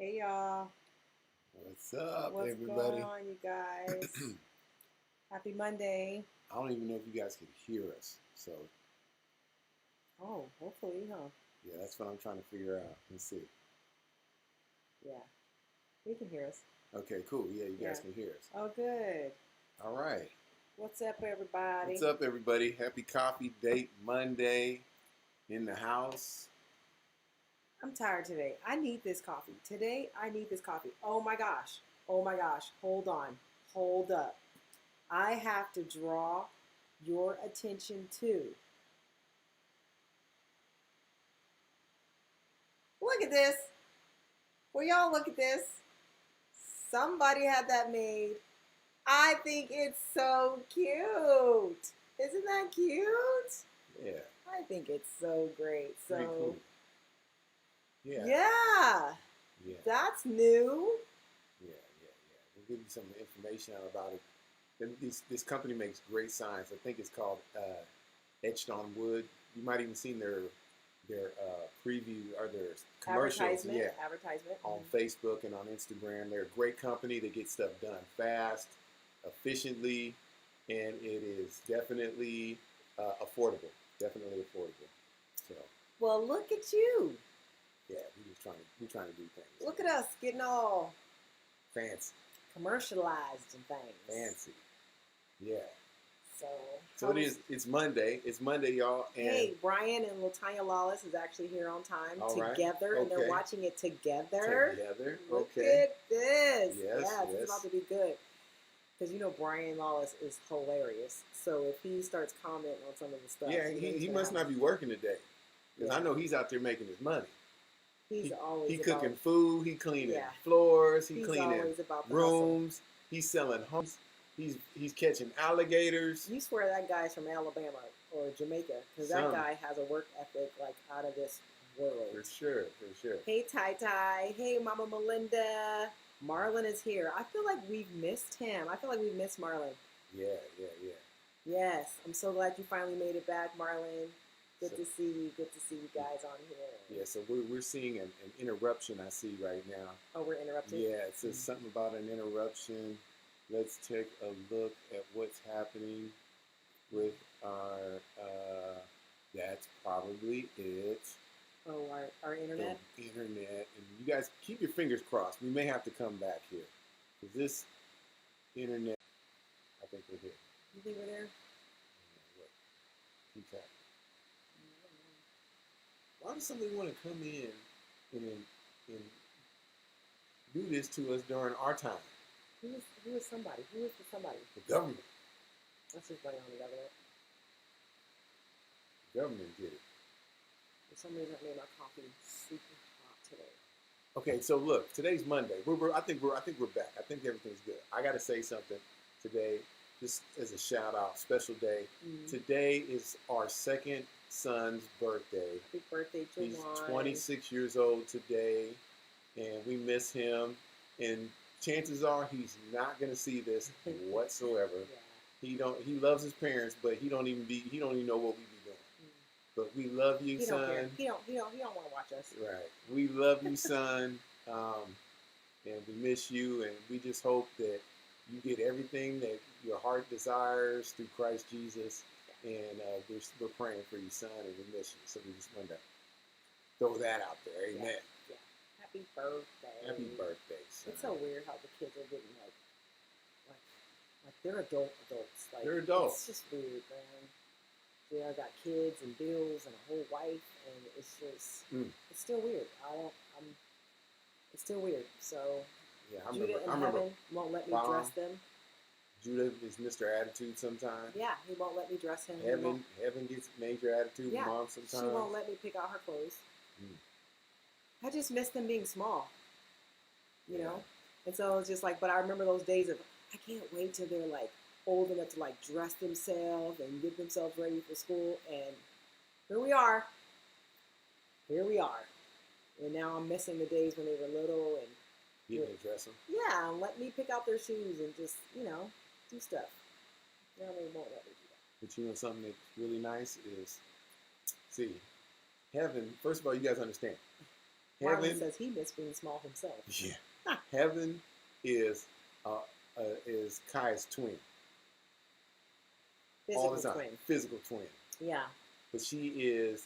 Hey y'all, What's up, what's going everybody? on, you guys? Happy Monday. I don't even know if you guys can hear us. So, Oh, hopefully, huh? yeah, that's what I'm trying to figure out. Let's see. Yeah, we can hear us. Okay, cool. Yeah, you Yeah. guys can hear us. Oh, good. All right. What's up, everybody? What's up, everybody? Happy Coffee Date Monday in the house. I'm tired today. I need this coffee. Today, I need this coffee. Oh my gosh. Oh my gosh. Hold on. Hold up. I have to draw your attention to. Look at this. Will y'all look at this? Somebody had that made. I think it's so cute. Isn't that cute? Yeah, I think it's so great. pretty So, cool. Yeah, yeah, yeah, that's new. yeah. We'll give you some information out about it. This company makes great signs. I think it's called Etched on Wood. You might even seen their preview or their commercials, Advertisement. on Facebook and on Instagram. They're a great company. They get stuff done fast, efficiently, and it is definitely affordable. Definitely affordable. So Well, look at you. yeah, we're trying to do things. Look at us getting all Fancy, commercialized and things. fancy. Yeah. So, So it is. It's Monday. It's Monday, y'all. And hey, Brian and Latanya Lawless is actually here on time all right, together, and they're okay. watching it together. Together. Look Okay. at this. Yes, It's about to be good. Because you know Brian Lawless is hilarious. So if he starts commenting on some of the stuff, Yeah, he must not be working today. Because I know he's out there making his money. He's always he cooking food, he cleaning Yeah. floors, he He's cleaning always about the rooms, he's selling homes, he's catching alligators. You swear that guy's from Alabama or Jamaica, because that guy has a work ethic like out of this world. For sure. Hey Tai Tai, hey Mama Melinda. Marlon is here. I feel like we've missed him. I feel like we've missed Marlon. Yeah. Yes, I'm so glad you finally made it back, Marlon. Good to see you. Good to see you guys on here. Yeah, so we're seeing an interruption I see right now. Oh, we're interrupted? Yeah, it says something about an interruption. Let's take a look at what's happening with our, that's probably it. Oh, our internet? The internet. And you guys keep your fingers crossed. We may have to come back here. Because this internet, I think we're here. You think we're there? Keep tapping. Why does somebody want to come in and do this to us during our time? Who is somebody? Who is the somebody? The government. Let's just blame on the government. The government did it. For some reason, I made my coffee super hot today. Okay, so look, today's Monday. I think we're back. I think everything's good. I got to say something today, just as a shout out, special day. Mm-hmm. Today is our second son's birthday. Happy birthday, Juwan. He's 26 years old today, and we miss him. And chances are he's not going to see this whatsoever. Yeah. He loves his parents, but he don't even know what we be doing. But we love you, son. He don't want to watch us. Right. We love you, son. And we miss you, and we just hope that you get everything that your heart desires through Christ Jesus. And we're praying for you, son, and we miss you. So we just wanted to throw that out there. Amen. Yeah. Happy birthday. Happy birthday, son. It's so weird how the kids are getting like they're adults. Like they're adults. It's just weird, man. Yeah, I got kids and bills and a whole wife, and it's just it's still weird. It's still weird. So yeah, Judah in heaven won't let me dress them. Judah is Mr. Attitude sometimes. Yeah, he won't let me dress him. Heaven gets major attitude. Yeah, Mom sometimes. She won't let me pick out her clothes. I just miss them being small. You know? And so it's just like, but I remember those days of, I can't wait till they're like old enough to like dress themselves and get themselves ready for school. And here we are. And now I'm missing the days when they were little and you didn't dress them? Yeah, and let me pick out their shoes and just, do stuff. Now they won't let me do that. But you know something that's really nice is, see, heaven, first of all, you guys understand, Marlon Heaven, says he missed being small himself. yeah. Heaven is Kai's twin. Physical All the time. twin. Physical twin. Yeah. But she is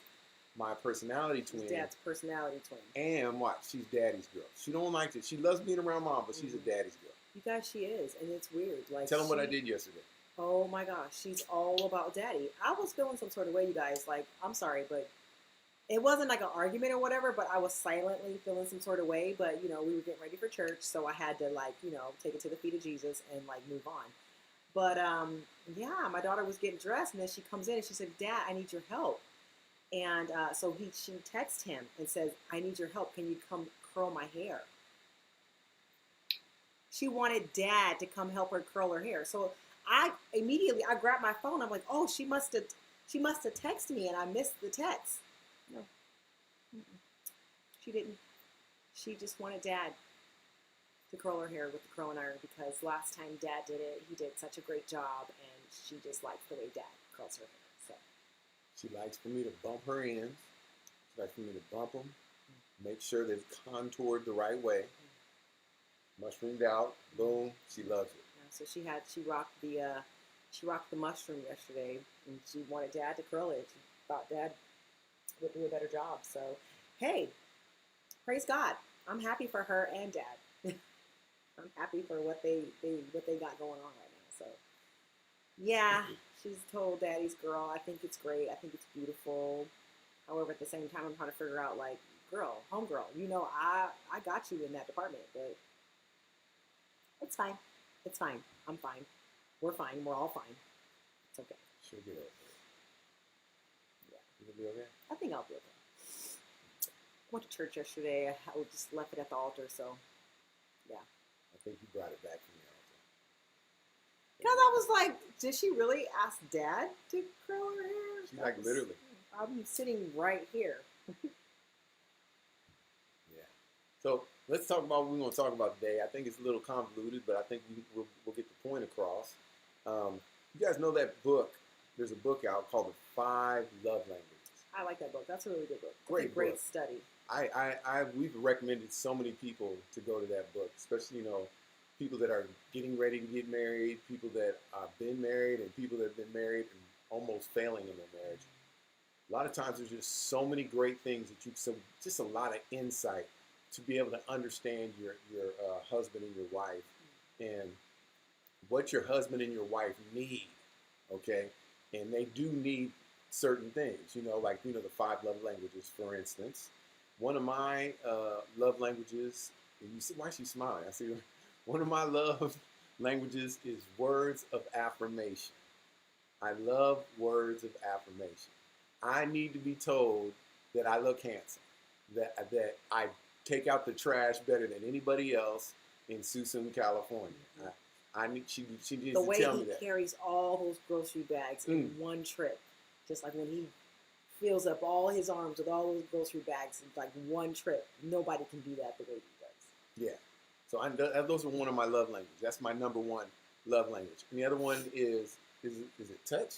my personality twin. She's Dad's personality twin. And what? She's Daddy's girl. She don't like it. She loves being around Mom, but she's a Daddy's girl. You guys, she is, and it's weird. Like, tell them what I did yesterday. Oh my gosh, she's all about Daddy. I was feeling some sort of way, you guys. Like, I'm sorry, but it wasn't like an argument or whatever. But I was silently feeling some sort of way. But we were getting ready for church, so I had to take it to the feet of Jesus and move on. But yeah, my daughter was getting dressed, and then she comes in and she said, "Dad, I need your help." And so she texts him and says, "I need your help. Can you come curl my hair?" She wanted Dad to come help her curl her hair. So I grabbed my phone. I'm like, "Oh, she must have texted me, and I missed the text." No, she didn't. She just wanted Dad to curl her hair with the curling iron because last time Dad did it, he did such a great job, and she just likes the way Dad curls her hair. So she likes for me to bump her ends. She likes for me to bump them, make sure they're contoured the right way. Mushroomed out, boom. She loves it. So she rocked the mushroom yesterday, and she wanted Dad to curl it. She thought Dad would do a better job. So, hey, praise God. I'm happy for her and Dad. I'm happy for what they got going on right now. So, yeah, she's total Daddy's girl. I think it's great. I think it's beautiful. However, at the same time, I'm trying to figure out, girl, homegirl, I got you in that department, but it's fine. It's fine. I'm fine. We're fine. We're all fine. It's okay. She'll get over it. Yeah. You'll be okay? I think I'll be okay. Went to church yesterday. I just left it at the altar, so yeah. I think you brought it back from the altar. Because I was like, did she really ask Dad to curl her hair? She's literally. I'm sitting right here. Yeah. So let's talk about what we're going to talk about today. I think it's a little convoluted, but I think we'll get the point across. You guys know that book. There's a book out called The 5 Love Languages. I like that book. That's a really good book. Great book. Study. We've recommended so many people to go to that book, especially, people that are getting ready to get married, people that have been married, and people that have been married and almost failing in their marriage. A lot of times there's just so many great things that just a lot of insight to be able to understand your husband and your wife and what your husband and your wife need, okay? And they do need certain things, the 5 love languages, for instance. One of my love languages, and you see, why is she smiling? I see one of my love languages is words of affirmation. I love words of affirmation. I need to be told that I look handsome, that I take out the trash better than anybody else in Susan, California. She needs to tell me that. The way he carries all those grocery bags in one trip, just like when he fills up all his arms with all those grocery bags in one trip. Nobody can do that the way he does. Yeah. So those are one of my love languages. That's my number one love language. And the other one is it touch?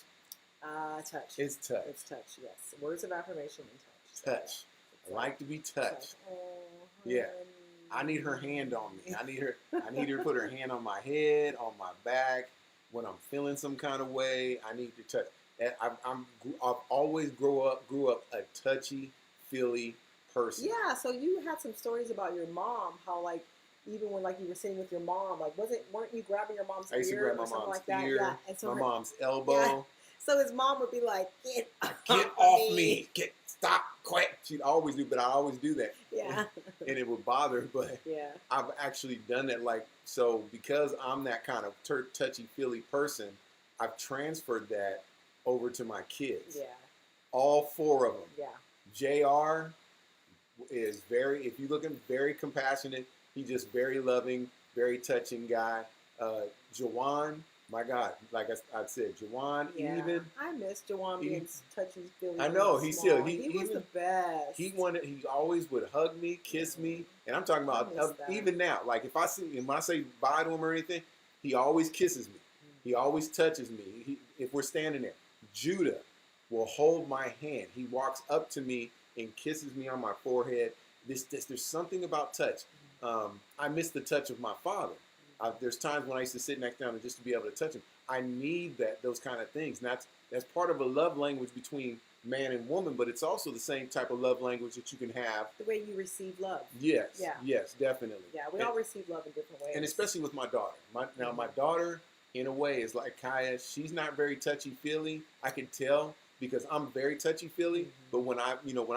Touch. It's touch. It's touch, yes. Words of affirmation and touch. Touch. I like to be touched. Oh, yeah. I need her hand on me. I need her to put her hand on my head, on my back. When I'm feeling some kind of way, I need to touch. I've always grew up a touchy, feely person. Yeah. So you had some stories about your mom. How even when you were sitting with your mom, weren't you grabbing your mom's ear? I used to grab my mom's ear, Yeah. And so my mom's elbow. Yeah. So his mom would be like, "Get off me! Stop! Quit!" She'd always do, but I always do that. Yeah. And it would bother her, but yeah. I've actually done that. So because I'm that kind of touchy, feely person, I've transferred that over to my kids. Yeah. All 4 of them. Yeah. JR is if you look at him, very compassionate. He's just very loving, very touching guy. Jawan, my God, like I said, Jawan, even. I miss Jawan being touchy, feely. I know, he was the best. He always would hug me, kiss me, and I'm talking about even now. If when I say bye to him or anything, he always kisses me. He always touches me. If we're standing there, Judah will hold my hand. He walks up to me and kisses me on my forehead There's something about touch. I miss the touch of my father. There's times when I used to sit next to him and just to be able to touch him. I need those kind of things. And that's part of a love language between man and woman, but it's also the same type of love language that you can have. The way you receive love. Yes. Yeah. Yes, definitely. Yeah, we all receive love in different ways. And especially with my daughter. My daughter, in a way, is like Kaya. She's not very touchy-feely. I can tell because I'm very touchy-feely. But when I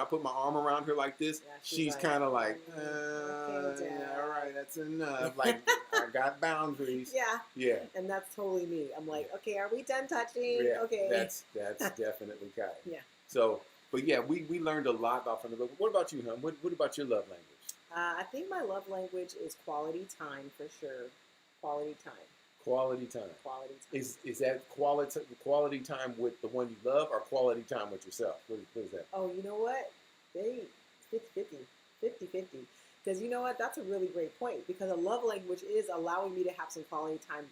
put my arm around her like this, she's kind of like, okay, yeah, all right, that's enough. Like, I got boundaries. Yeah. Yeah. And that's totally me. I'm like, okay, are we done touching? Yeah, Okay. That's definitely Kaya. Yeah. So, but yeah, we learned a lot about from the book. What about you, hon? What about your love language? I think my love language is quality time for sure. Quality time. Quality time. Quality time. Is that quality time with the one you love or quality time with yourself? What is that? Oh, you know what? They 50-50. Because you know what? That's a really great point. Because a love language is allowing me to have some quality time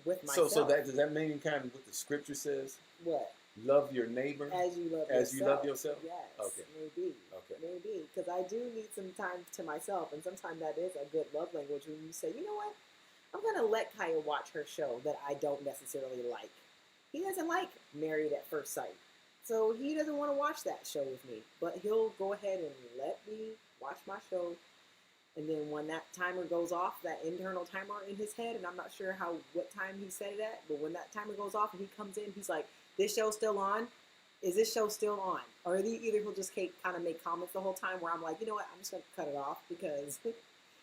with myself. So does that mean kind of what the scripture says? What? Love your neighbor as you love yourself. You love yourself. Yes. Okay. Maybe. Okay. Maybe because I do need some time to myself, and sometimes that is a good love language when you say, you know what, I'm gonna let Kaya watch her show that I don't necessarily like. He doesn't like Married at First Sight, so he doesn't want to watch that show with me. But he'll go ahead and let me watch my show. And then when that timer goes off, that internal timer in his head, and I'm not sure what time he set it at, but when that timer goes off and he comes in, he's like, this show's still on? Is this show still on? Or either he'll just kind of make comments the whole time where I'm like, you know what, I'm just going to cut it off because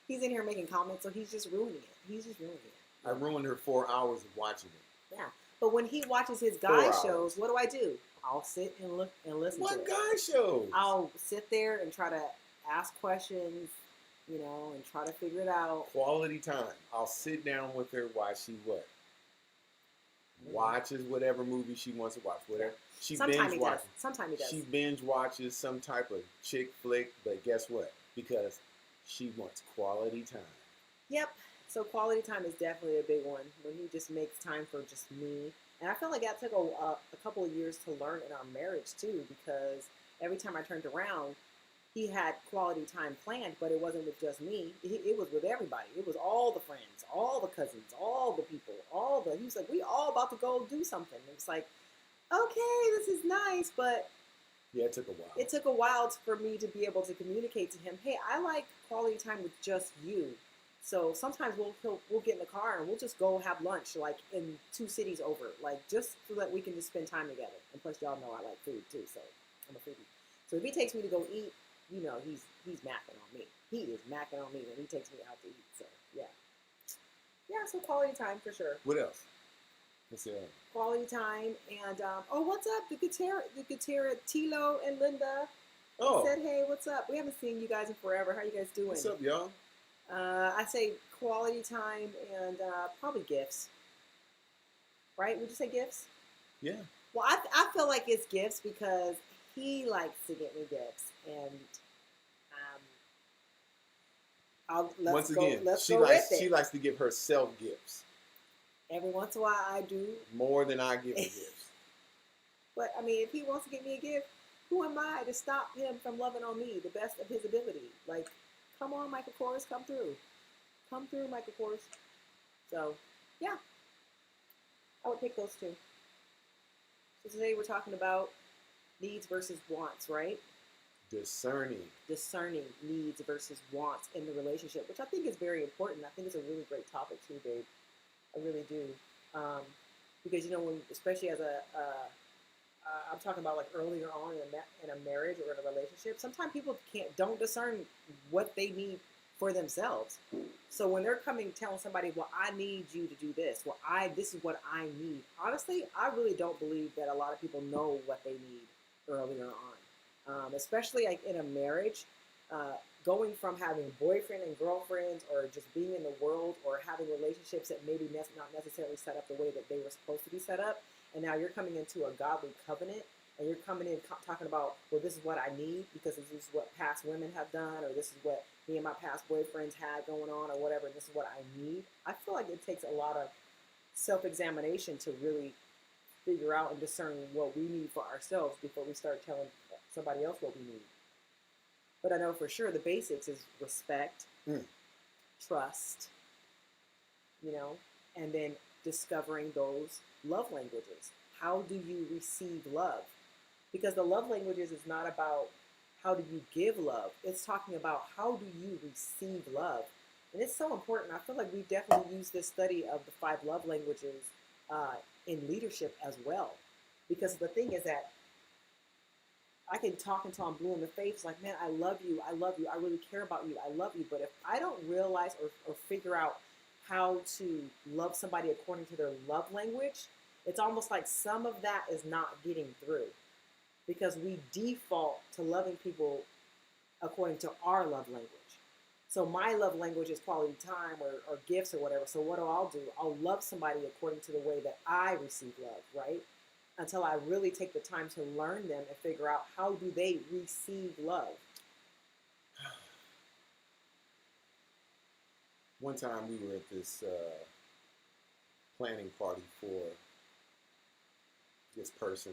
he's in here making comments, so he's just ruining it. He's just ruining it. I ruined her 4 hours of watching it. Yeah. But when he watches his guy shows, what do? I'll sit and look and listen to it. What guy shows? I'll sit there and try to ask questions, and try to figure it out. Quality time. I'll sit down with her while she what? Watches whatever movie she wants to watch. Whatever. She Sometimes binge watches. Sometimes he does. She binge watches some type of chick flick, but guess what? Because she wants quality time. Yep. So quality time is definitely a big one when he just makes time for just me. And I feel like that took a couple of years to learn in our marriage too, because every time I turned around, he had quality time planned, but it wasn't with just me. It was with everybody. It was all the friends, all the cousins, all the people, he was like, we all about to go do something. And it's like, okay, this is nice, but yeah, it took a while. It took a while for me to be able to communicate to him, hey, I like quality time with just you. So sometimes we'll get in the car and we'll just go have lunch, like in 2 cities over, like just so that we can just spend time together. And plus, y'all know I like food too, so I'm a foodie. So if he takes me to go eat, he's macking on me. He is macking on me when he takes me out to eat. So yeah, so quality time for sure. What else? What's that? Quality time and what's up? The Gutierrez, Tilo and Linda. Oh, said, hey, what's up? We haven't seen you guys in forever. How you guys doing? What's up, y'all? I say quality time and probably gifts. Right? Would you say gifts? Yeah. Well, I feel like it's gifts because he likes to get me gifts, and Once again, she likes to give herself gifts. Every once in a while, I do more than I give her gifts. But I mean, if he wants to give me a gift, who am I to stop him from loving on me the best of his ability? Like, come on, Michael Kors, come through, Michael Kors. So, yeah, I would pick those two. So today we're talking about needs versus wants, right? Discerning needs versus wants in the relationship, which I think is very important. I think it's a really great topic too, babe. I really do. Because, when, especially as I'm talking about like earlier on in a marriage or in a relationship, sometimes people don't discern what they need for themselves. So when they're telling somebody, well, I need you to do this. Well, this is what I need. Honestly, I really don't believe that a lot of people know what they need earlier on. Especially like in a marriage, going from having boyfriend and girlfriends or just being in the world or having relationships that maybe not necessarily set up the way that they were supposed to be set up. And now you're coming into a godly covenant and you're coming in talking about, well, this is what I need because this is what past women have done, or this is what me and my past boyfriends had going on, or whatever. And this is what I need. I feel like it takes a lot of self-examination to really figure out and discern what we need for ourselves before we start telling somebody else what we need. But I know for sure the basics is respect, Mm. trust, and then discovering those love languages. How do you receive love? Because the love languages is not about how do you give love. It's talking about how do you receive love. And it's so important. I feel like we definitely use this study of the 5 love languages uh, in leadership as well. Because the thing is that I can talk until I'm blue in the face, like, man, I love you, I really care about you, I love you. But if I don't realize or figure out how to love somebody according to their love language, it's almost like some of that is not getting through because we default to loving people according to our love language. So my love language is quality time or gifts or whatever. So what do? I'll love somebody according to the way that I receive love, right? Until I really take the time to learn them and figure out how do they receive love. One time we were at this planning party for this person,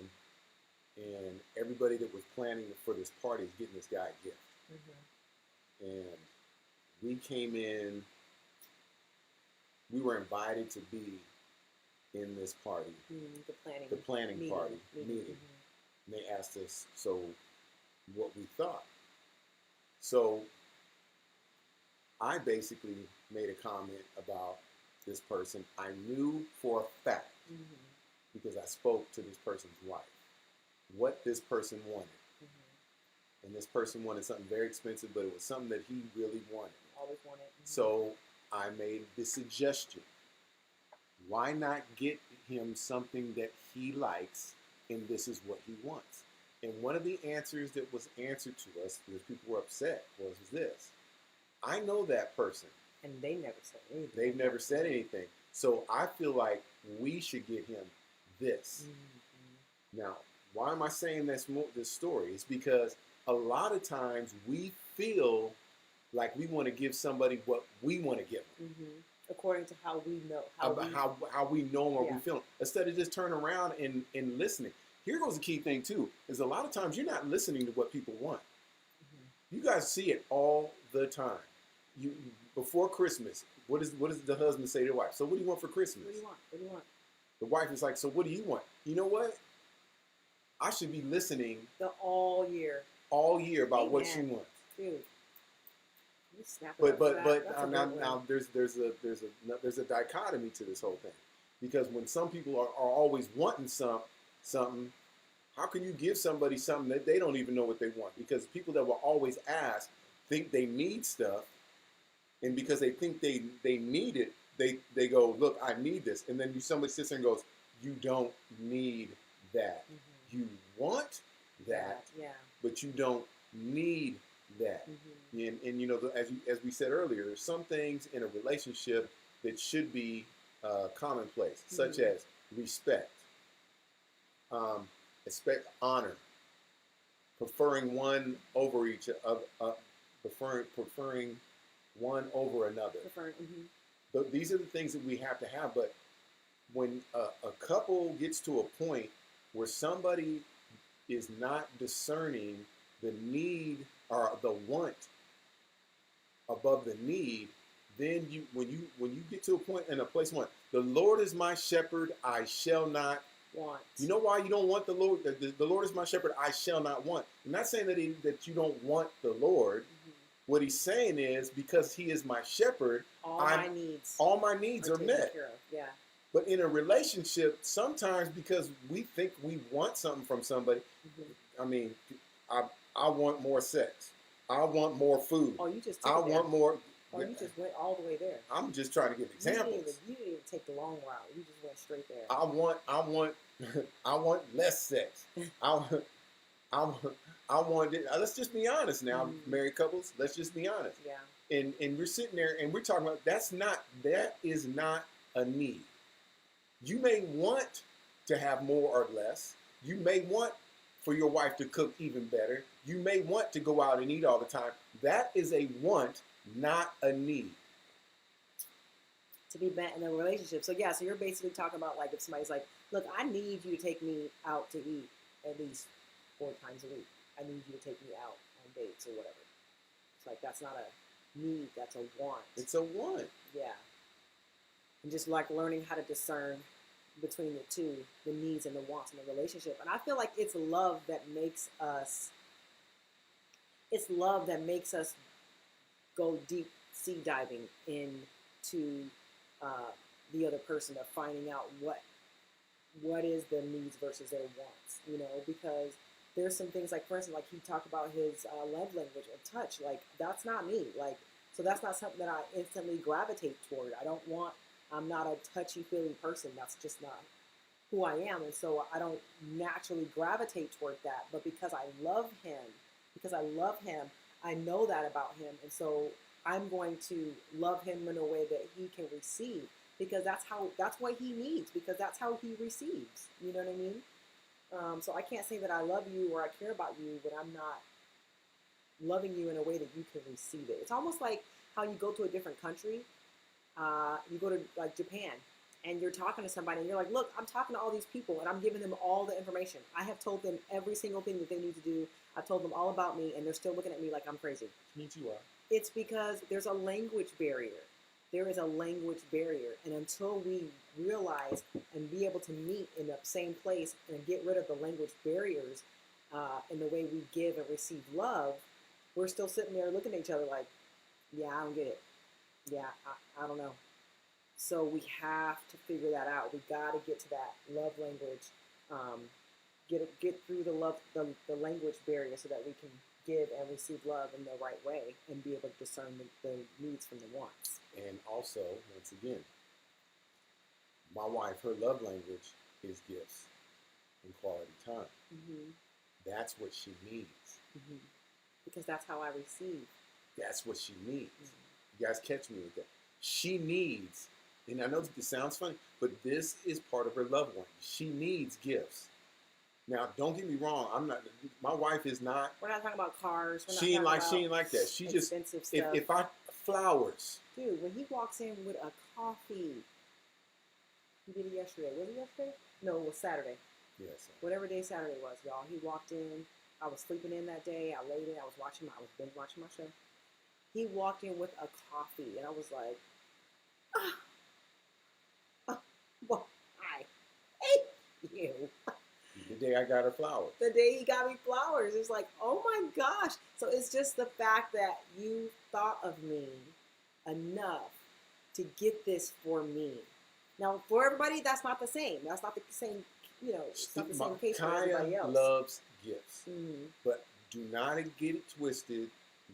and everybody that was planning for this party is getting this guy a gift. Mm-hmm. And we came in, we were invited to be in this party, the planning meeting, party meeting. Mm-hmm. And they asked us, so what we thought. So I basically made a comment about this person. I knew for a fact, because I spoke to this person's wife, what this person wanted. And this person wanted something very expensive, but it was something that he really wanted. Always wanted. So I made the suggestion, why not get him something that he likes, and this is what he wants? And one of the answers that was answered to us, because people were upset, was this. I know that person. And they never said anything. They've never said anything. So I feel like we should get him this. Mm-hmm. Now, why am I saying this story? It's because a lot of times we feel like we want to give somebody what we want to give them. Mm-hmm. According to how we know. How we know what we feel. Instead of just turning around and listening. Here goes the key thing too, is a lot of times you're not listening to what people want. Mm-hmm. You guys see it all the time. You before Christmas, what does the husband say to the wife? So what do you want for Christmas? What do you want? What do you want? The wife is like, so what do you want? You know what? I should be listening all year about what she wants. Dude. But now there's a dichotomy to this whole thing, because when some people are always wanting something, how can you give somebody something that they don't even know what they want? Because people that will always ask think they need stuff, and because they think they need it, they go, look, I need this, and then somebody sits there and goes, you don't need that. Mm-hmm. You want that, but you don't need that. Mm-hmm. And you know, as we said earlier, there's some things in a relationship that should be commonplace, such as respect, honor, preferring one over preferring one over another. These are the things that we have to have. But when a couple gets to a point where somebody is not discerning the need or the want above the need, then when you get to a point in a place one, the Lord is my shepherd, I shall not want. You know why you don't want the Lord? The Lord is my shepherd, I shall not want. I'm not saying that you don't want the Lord. Mm-hmm. What he's saying is, because he is my shepherd, all my needs are met. Yeah. But in a relationship, sometimes because we think we want something from somebody, I mean, I want more sex. I want more food. Oh, you just want more. Oh, you just went all the way there. I'm just trying to give examples. You didn't even take the long route. You just went straight there. I want less sex. I want it. Let's just be honest now, married couples. Let's just be honest. Yeah. And we're sitting there and we're talking about that is not a need. You may want to have more or less. You may want for your wife to cook even better. You may want to go out and eat all the time. That is a want, not a need. To be met in a relationship. So you're basically talking about, like, if somebody's like, look, I need you to take me out to eat at least 4 times a week. I need you to take me out on dates or whatever. Like that's not a need, that's a want. It's a want. Yeah. And just like learning how to discern between the two, the needs and the wants in the relationship. And I feel like it's love that makes us go deep sea diving into the other person, of finding out what is their needs versus their wants, because there's some things, like, for instance, like he talked about his love language of touch. Like, that's not me. Like, so that's not something that I instantly gravitate toward. I'm not a touchy-feely person. That's just not who I am. And so I don't naturally gravitate toward that. But because I love him, I know that about him. And so I'm going to love him in a way that he can receive, because that's what he needs, because that's how he receives. You know what I mean? So I can't say that I love you or I care about you when I'm not loving you in a way that you can receive it. It's almost like how you go to a different country. You go to like Japan, and you're talking to somebody, and you're like, look, I'm talking to all these people, and I'm giving them all the information. I have told them every single thing that they need to do. I've told them all about me, and they're still looking at me like I'm crazy. Me too. It's because there's a language barrier. There is a language barrier. And until we realize and be able to meet in the same place and get rid of the language barriers in the way we give and receive love, we're still sitting there looking at each other like, yeah, I don't get it. Yeah, I don't know. So we have to figure that out. We got to get to that love language, get through the language barrier so that we can give and receive love in the right way and be able to discern the needs from the wants. And also, once again, my wife, her love language is gifts and quality time. Mm-hmm. That's what she needs. Mm-hmm. Because that's how I receive. That's what she needs. Mm-hmm. You guys catch me with that. She needs, and I know this sounds funny, but this is part of her love language. She needs gifts. Now, don't get me wrong. My wife is not. We're not talking about cars. She ain't like that. She just, expensive stuff. if flowers. Dude, when he walks in with a coffee, he did it yesterday. Was it yesterday? No, it was Saturday. Yes. Whatever day Saturday was, y'all. He walked in. I was sleeping in that day. I laid in. I was binge watching my show. He walked in with a coffee, and I was like, why? Thank you. The day I got her flowers. The day he got me flowers. It's like, oh my gosh. So it's just the fact that you thought of me enough to get this for me. Now, for everybody, that's not the same. That's not the same, it's not the same case for everybody else. Loves gifts. Mm-hmm. But do not get it twisted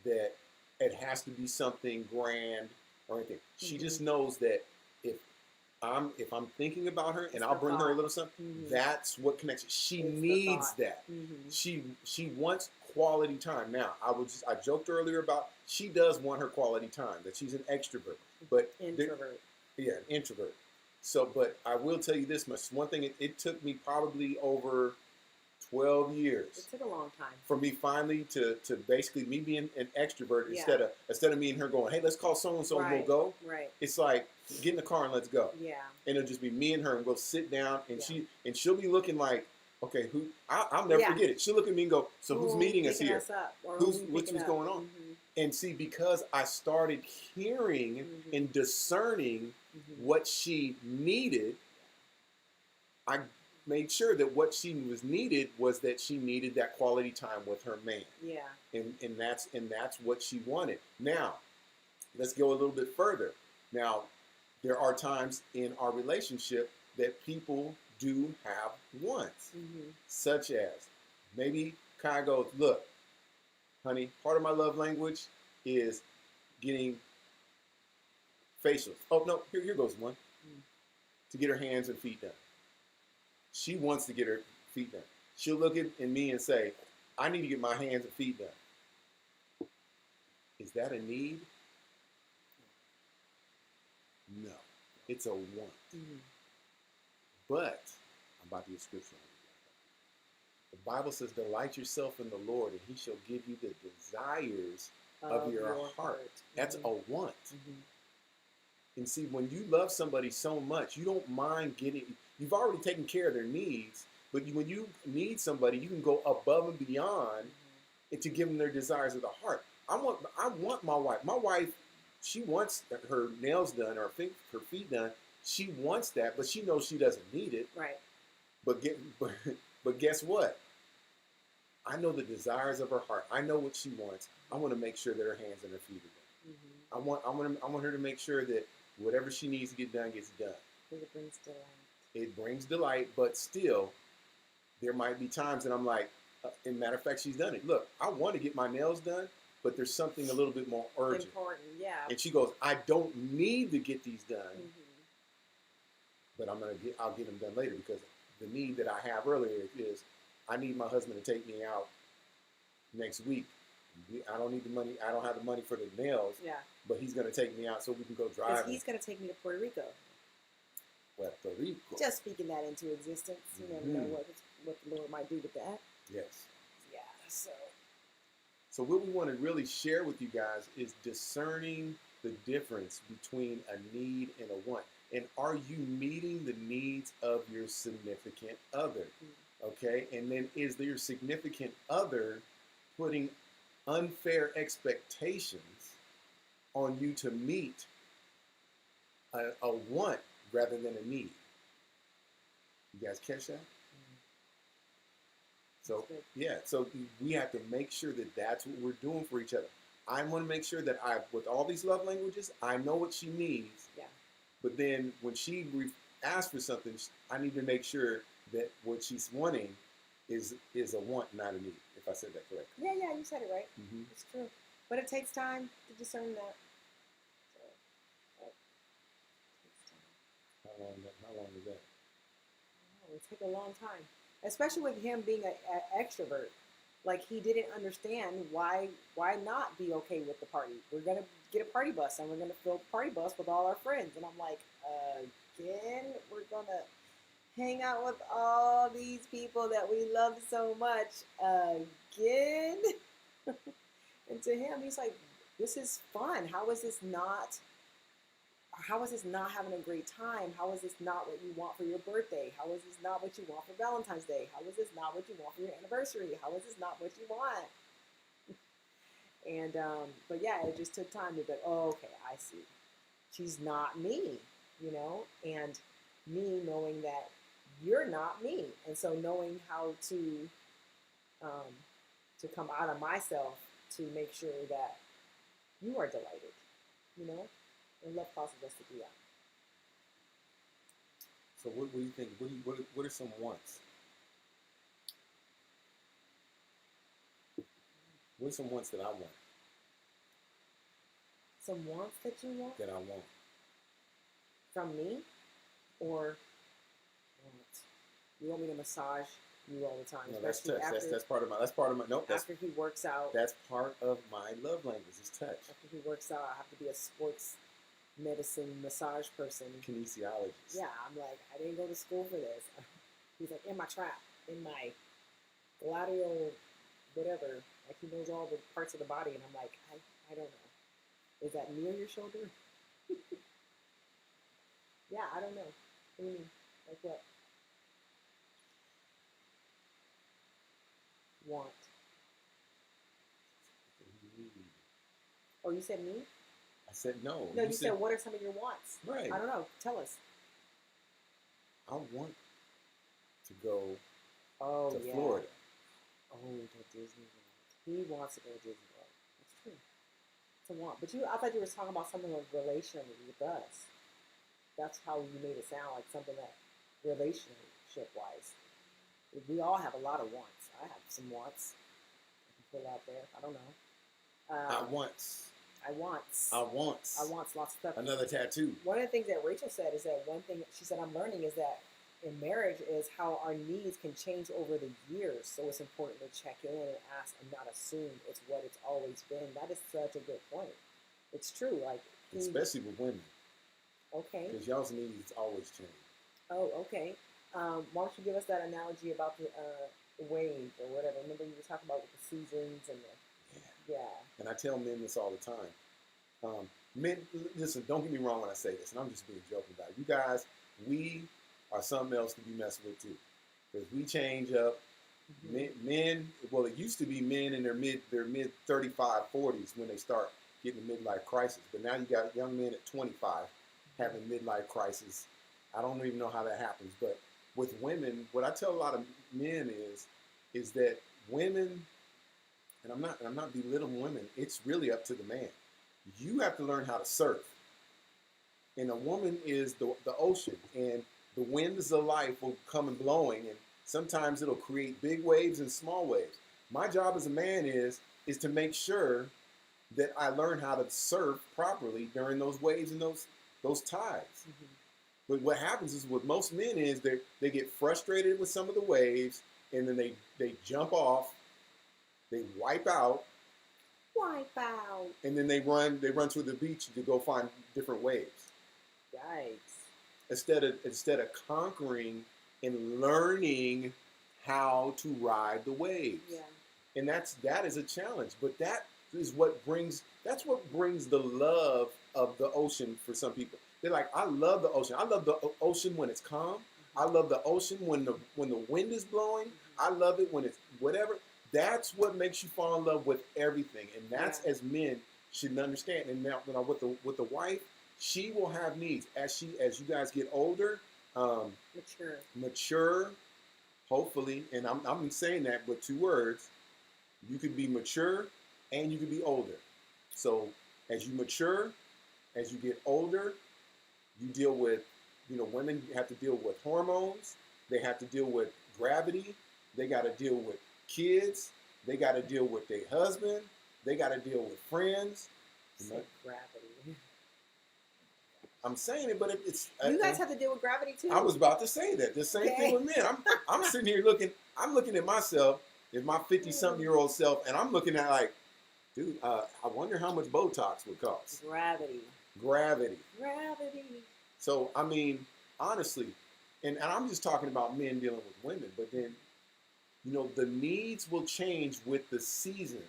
that it has to be something grand or anything. She just knows that if I'm thinking about her and I'll bring her a little something, that's what connects. She needs that. Mm-hmm. She wants quality time. Now, I joked earlier about she does want her quality time, that she's an extrovert. But introvert. An introvert. So, but I will tell you this much. One thing, it took me probably over 12 years. It took a long time. For me finally to basically me being an extrovert instead of me and her going, hey, let's call so-and-so and we'll go. Right. It's like, get in the car and let's go. Yeah. And it'll just be me and her and we'll sit down and she'll be looking like, okay, I'll never forget it. She'll look at me and go, so who's meeting us here? What's going on? Mm-hmm. And see, because I started hearing and discerning what she needed, I made sure that what she needed was that she needed that quality time with her man. Yeah. And that's what she wanted. Now, let's go a little bit further. Now, there are times in our relationship that people do have wants, such as maybe Kai goes, look, honey, part of my love language is getting facials. Oh, no, here goes one. To get her hands and feet done. She wants to get her feet done. She'll look at me and say, I need to get my hands and feet done. Is that a need? No. It's a want. But, I'm about to get scripture on it. The Bible says, delight yourself in the Lord, and he shall give you the desires of your heart. That's a want. And see, when you love somebody so much, you don't mind you've already taken care of their needs, but when you need somebody, you can go above and beyond to give them their desires of the heart. I want my wife. My wife, she wants her nails done or her feet done. She wants that, but she knows she doesn't need it. Right. But guess what? I know the desires of her heart. I know what she wants. I want to make sure that her hands and her feet are done. Mm-hmm. I want her to make sure that whatever she needs to get done gets done. Because it brings delight. It brings delight, but still, there might be times that I'm like, in matter of fact, she's done it. Look, I want to get my nails done, but there's something a little bit more urgent. Important, yeah. And she goes, I don't need to get these done, Mm-hmm. but I'll get them done later because the need that I have earlier is I need my husband to take me out next week. I don't need the money. I don't have the money for the nails. Yeah. But he's going to take me out so we can go driving. He's going to take me to Puerto Rico. Puerto Rico. Just speaking that into existence. You never know what the Lord might do with that. Yes. Yeah. So what we want to really share with you guys is discerning the difference between a need and a want. And are you meeting the needs of your significant other? Okay? And then is your significant other putting unfair expectations on you to meet a want rather than a need? You guys catch that? So, yeah, so we have to make sure that that's what we're doing for each other. I want to make sure that with all these love languages, I know what she needs. Yeah. But then when she asks for something, I need to make sure that what she's wanting is a want, not a need, if I said that correctly. Yeah, you said it right. Mm-hmm. It's true. But it takes time to discern that. So, it takes time. How long is that? It would take a long time. Especially with him being an extrovert. Like, he didn't understand why not be okay with the party. We're going to get a party bus, and we're going to fill the party bus with all our friends. And I'm like, again, we're going to hang out with all these people that we love so much again? And to him, he's like, this is fun. How is this not having a great time? How is this not what you want for your birthday? How is this not what you want for Valentine's Day? How is this not what you want for your anniversary? How is this not what you want? And, but yeah, it just took time to be like, oh, okay, I see. She's not me, and me knowing that you're not me. And so knowing how to come out of myself to make sure that you are delighted, and love causes us to do that. So what do you think? What are some wants? What are some wants that I want? Some wants that you want? That I want. From me? Or you want me to massage you all the time? No, that's touch. That's part of my. Nope. After he works out. That's part of my love language. Is touch. After he works out, I have to be a sports medicine massage person. Kinesiologist. Yeah, I'm like, I didn't go to school for this. He's like, in my trap, in my gluteal, whatever. Like, he knows all the parts of the body, and I'm like, I don't know. Is that near your shoulder? Yeah, I don't know. What do you mean? Like what? Want. Oh, you said me? I said no. No, you said what are some of your wants? Right. I don't know. Tell us. I want to go to yeah. Florida. Oh, to Disney World. He wants to go to Disney World. That's true. It's a want. But I thought you were talking about something like relationally with us. That's how you made it sound like something that relationship-wise. We all have a lot of wants. I have some wants. I can pull out there. I don't know. I want lots of stuff. Another tattoo. One of the things that Rachel said is that one thing she said I'm learning is that in marriage is how our needs can change over the years. So it's important to check in and ask and not assume it's what it's always been. That is such a good point. It's true. Like especially with women. Okay. Because y'all's needs always change. Oh, okay. Why don't you give us that analogy about the wave or whatever? Remember you were talking about with the seasons and the... Yeah. And I tell men this all the time. Men, listen, don't get me wrong when I say this, and I'm just being joking about it. You guys, we are something else to be messing with too. Because we change up Hmm. Men, well, it used to be men in their mid 35, 40s when they start getting a midlife crisis. But now you got young men at 25 having midlife crisis. I don't even know how that happens. But with women, what I tell a lot of men is that women, and I'm not belittling women. It's really up to the man. You have to learn how to surf, and a woman is the ocean, and the winds of life will come and blowing, and sometimes it'll create big waves and small waves. My job as a man is to make sure that I learn how to surf properly during those waves and those tides. Hmm. But what happens is with most men is they get frustrated with some of the waves, and then they jump off, they wipe out, Wipe out. and then they run to the beach to go find different waves Yikes. instead of conquering and learning how to ride the waves. Yeah. And that is a challenge, but that's what brings the love of the ocean for some people. They're like, I love the ocean. I love the ocean when it's calm. I love the ocean when the wind is blowing. I love it when it's whatever. That's what makes you fall in love with everything, and that's Yeah. as men should understand. And now with the wife, she will have needs as you guys get older, Mature. mature. Hopefully, and I'm saying that with two words. You could be mature and you could be older. So as you mature, as you get older, you deal with, women have to deal with hormones. They have to deal with gravity. They got to deal with kids. They got to deal with their husband. They got to deal with friends. Say gravity. I'm saying it, but it's. You guys have to deal with gravity too. I was about to say that. The same thing with men. I'm sitting here looking. I'm looking at myself, as my 50-something-year-old self, and I'm looking at like, dude, I wonder how much Botox would cost. Gravity. Gravity. Gravity. So I mean, honestly, and I'm just talking about men dealing with women, but then, the needs will change with the season.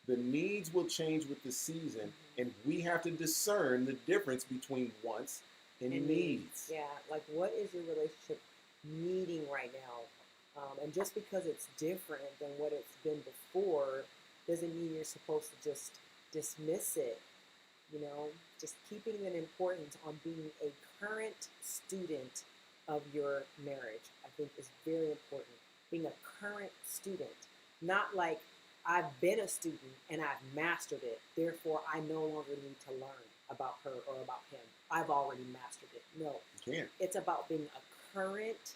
The needs will change with the season, and we have to discern the difference between wants and needs. Yeah, like what is your relationship needing right now? And just because it's different than what it's been before doesn't mean you're supposed to just dismiss it. You know, just keeping an importance on being a current student of your marriage, I think is very important. Being a current student, not like I've been a student and I've mastered it, therefore I no longer need to learn about her or about him. I've already mastered it. No, You can't. it's about being a current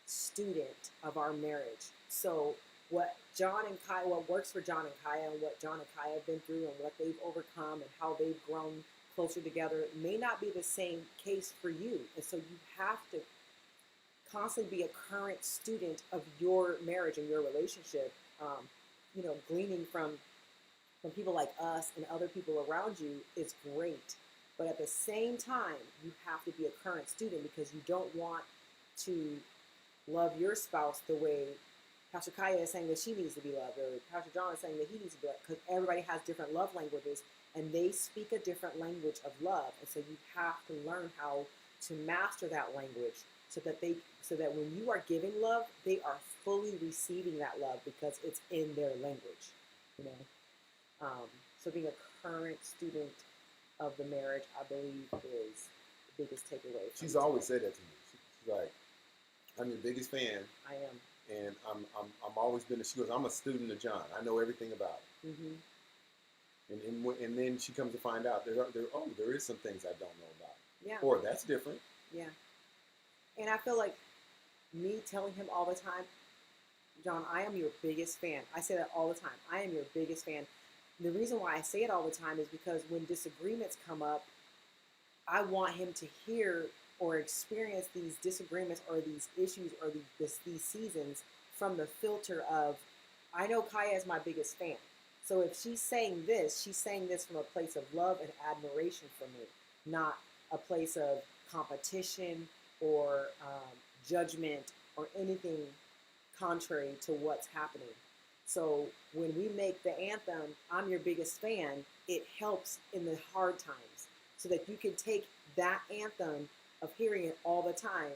student of our marriage. So what works for John and Kaya and what John and Kaya have been through and what they've overcome and how they've grown closer together may not be the same case for you. And so you have to constantly be a current student of your marriage and your relationship. Gleaning from people like us and other people around you is great. But at the same time, you have to be a current student because you don't want to love your spouse the way Pastor Kaya is saying that she needs to be loved, or Pastor John is saying that he needs to be loved, because everybody has different love languages and they speak a different language of love. And so you have to learn how to master that language so that when you are giving love, they are fully receiving that love because it's in their language. You know, so being a current student of the marriage, I believe, is the biggest takeaway. She's always said that to me. She's like, I'm your biggest fan, I am. and I'm always been. She goes, I'm a student of John. I know everything about it. Mm-hmm. And then she comes to find out there is some things I don't know about. Yeah. Or that's different. Yeah. And I feel like me telling him all the time, John, I am your biggest fan. I say that all the time. I am your biggest fan. The reason why I say it all the time is because when disagreements come up, I want him to hear or experience these disagreements or these issues or these seasons from the filter of, I know Kaya is my biggest fan. So if she's saying this from a place of love and admiration for me, not a place of competition or judgment or anything contrary to what's happening. So when we make the anthem, I'm your biggest fan, it helps in the hard times so that you can take that anthem of hearing it all the time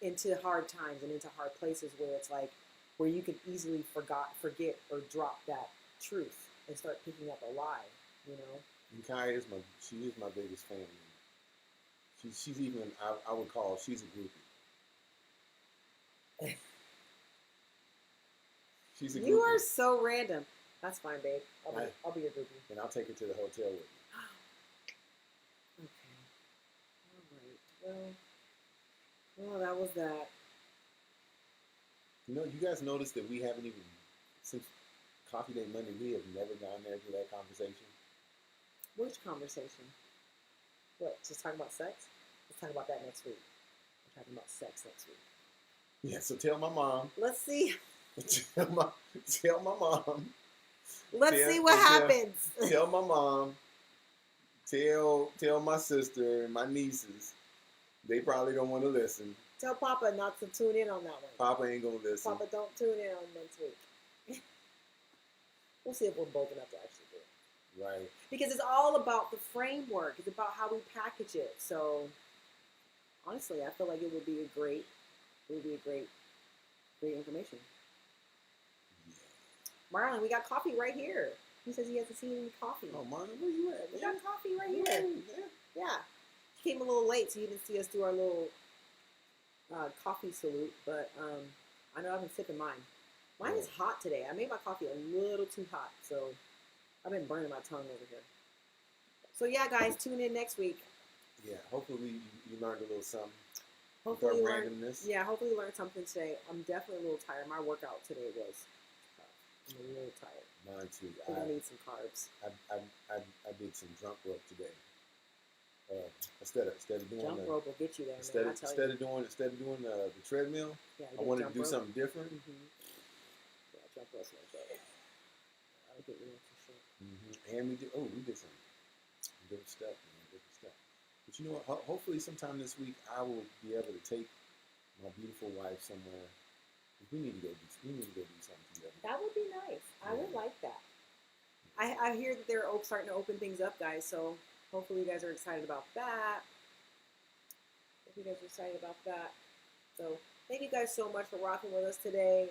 into hard times and into hard places where it's like, where you could easily forget or drop that truth and start picking up a lie, you know. And Kai is she is my biggest fan. She's even, I would call, she's a groupie. She's a groupie. You are so random. That's fine, babe. I'll be your groupie. And I'll take her to the hotel with me. Okay. All right. Well, that was that. You know, you guys noticed that we haven't even, since Coffee Day Monday, we have never gone there to that conversation. Which conversation? What? Just talking about sex? Let's talk about that next week. We're talking about sex next week. Yeah, so tell my mom. Let's see. Tell my mom. Let's see what happens. Tell my mom. Tell my sister and my nieces. They probably don't want to listen. Tell Papa not to tune in on that one. Papa ain't gonna listen. Papa, don't tune in on next week. We'll see if we're bold enough to actually do it. Right. Because it's all about the framework. It's about how we package it. So, honestly, I feel like it would be a great information. Yeah. Marlon, we got coffee right here. He says he hasn't seen any coffee. Oh, Marlon, where you at? We got coffee right here. Yeah. He came a little late, so you didn't see us do our little coffee salute. But I know I've been sipping mine. Mine is hot today. I made my coffee a little too hot, so I've been burning my tongue over here. So yeah, guys, tune in next week. Yeah, hopefully you learned a little something. Hopefully you learned randomness. Yeah, hopefully you learned something today. I'm definitely a little tired. My workout today was tough. I'm a little tired. Mine too. I think I need some carbs. I did some jump rope today. Instead of doing jump rope will get you there. Instead man, of doing the treadmill, I wanted to do something different. Mm-hmm. Yeah, jump rope's my favorite. I'll get you in for sure. Mm-hmm. And we did some different stuff, man, different stuff. But you know what? Hopefully, sometime this week, I will be able to take my beautiful wife somewhere. We need to go do something together. That would be nice. I would like that. I hear that they're starting to open things up, guys. So hopefully you guys are excited about that. So thank you guys so much for rocking with us today.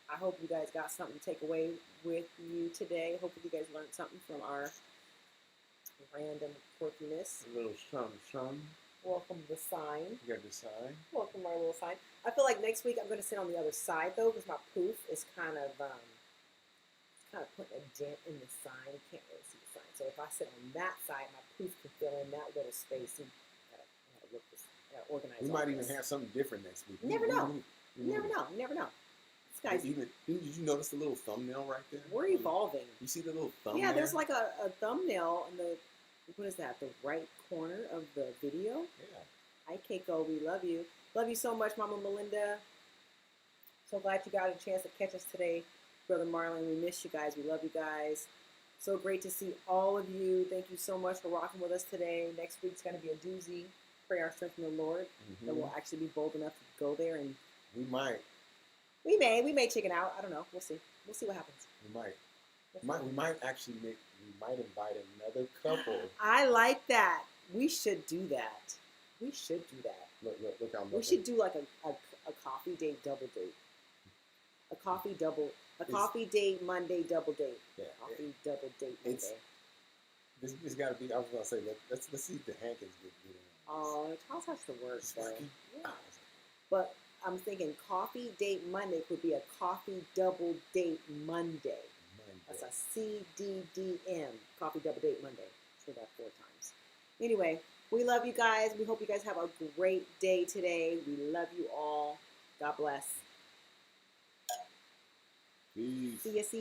I hope you guys got something to take away with you today. Hopefully you guys learned something from our random quirkiness. A little something. Welcome the sign. You got the sign. Welcome our little sign. I feel like next week I'm going to sit on the other side though, because my poof is kind of putting a dent in the sign. You can't really see the sign. So if I sit on that side, my poof can fill in that little space. You gotta look this. Organize. We might even have something different next week. You never know. You never know. This guy's. Did you notice the little thumbnail right there? We're evolving. You see the little thumbnail? Yeah, there's like a thumbnail in the, what is that? The right corner of the video. Yeah. Hi, Keiko. We love you. Love you so much, Mama Melinda. So glad you got a chance to catch us today, Brother Marlon. We miss you guys. We love you guys. So great to see all of you. Thank you so much for rocking with us today. Next week's going to be a doozy. Pray our strength in the Lord. Mm-hmm. That we'll actually be bold enough to go there, and we might. We may chicken out. I don't know. We'll see. We'll see what happens. We might. We might invite another couple. I like that. We should do that. Look how we should do like a coffee date double date. A coffee date Monday double date. Yeah. Coffee double date Monday. It's got to be. I was gonna say let's see if the Hankins get it. Oh, Charles has to work. Yeah. But I'm thinking coffee date Monday could be a coffee double date Monday. That's a CDDM, coffee double date Monday. Say that 4 times. Anyway, we love you guys. We hope you guys have a great day today. We love you all. God bless. Peace. See you.